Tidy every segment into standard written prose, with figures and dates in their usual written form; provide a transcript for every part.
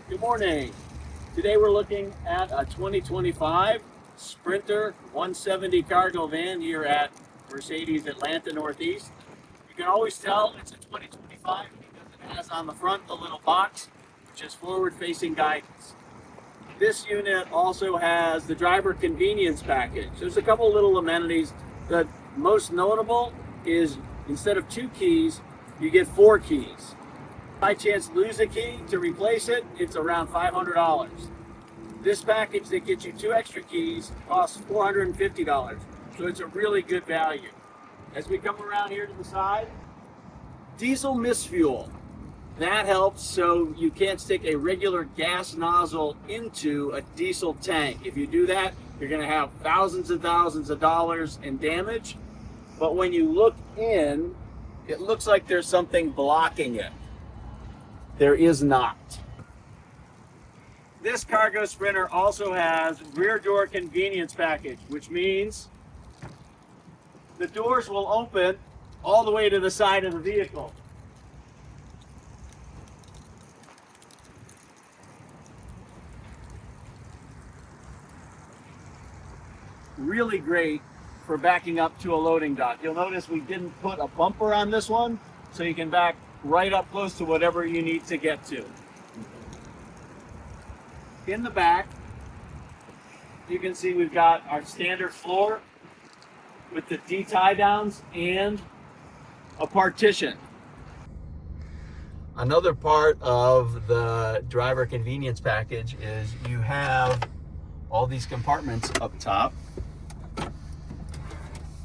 Good morning. Today we're looking at a 2025 Sprinter 170 cargo van here at Mercedes Atlanta Northeast. You can always tell it's a 2025 because it has on the front the little box, which is forward-facing guidance. This unit also has the driver convenience package. There's a couple little amenities. The most notable is instead of 2 keys, you get 4 keys. By chance lose a key to replace it, it's around $500. This package that gets you 2 extra keys costs $450, so it's a really good value. As we come around here to the side, diesel misfuel. That helps so you can't stick a regular gas nozzle into a diesel tank. If you do that, you're going to have thousands and thousands of dollars in damage. But when you look in, it looks like there's something blocking it. There is not. This cargo Sprinter also has rear door convenience package, which means the doors will open all the way to the side of the vehicle. Really great for backing up to a loading dock. You'll notice we didn't put a bumper on this one, so you can back right up close to whatever you need to get to. In the back, you can see we've got our standard floor with the D-tie downs and a partition. Another part of the driver convenience package is you have all these compartments up top.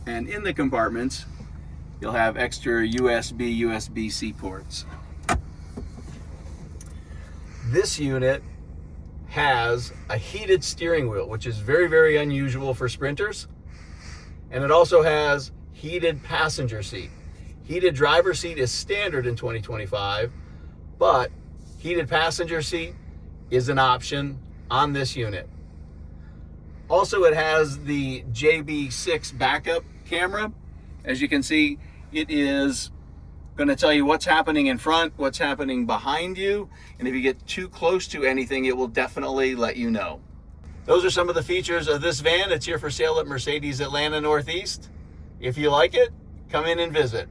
And in the compartments, you'll have extra USB, USB-C ports. This unit has a heated steering wheel, which is very, very unusual for Sprinters. And it also has heated passenger seat. Heated driver seat is standard in 2025, but heated passenger seat is an option on this unit. Also, it has the JB6 backup camera. As you can see, it is going to tell you what's happening in front, what's happening behind you, and if you get too close to anything, it will definitely let you know. Those are some of the features of this van. It's here for sale at Mercedes Atlanta Northeast. If you like it, come in and visit.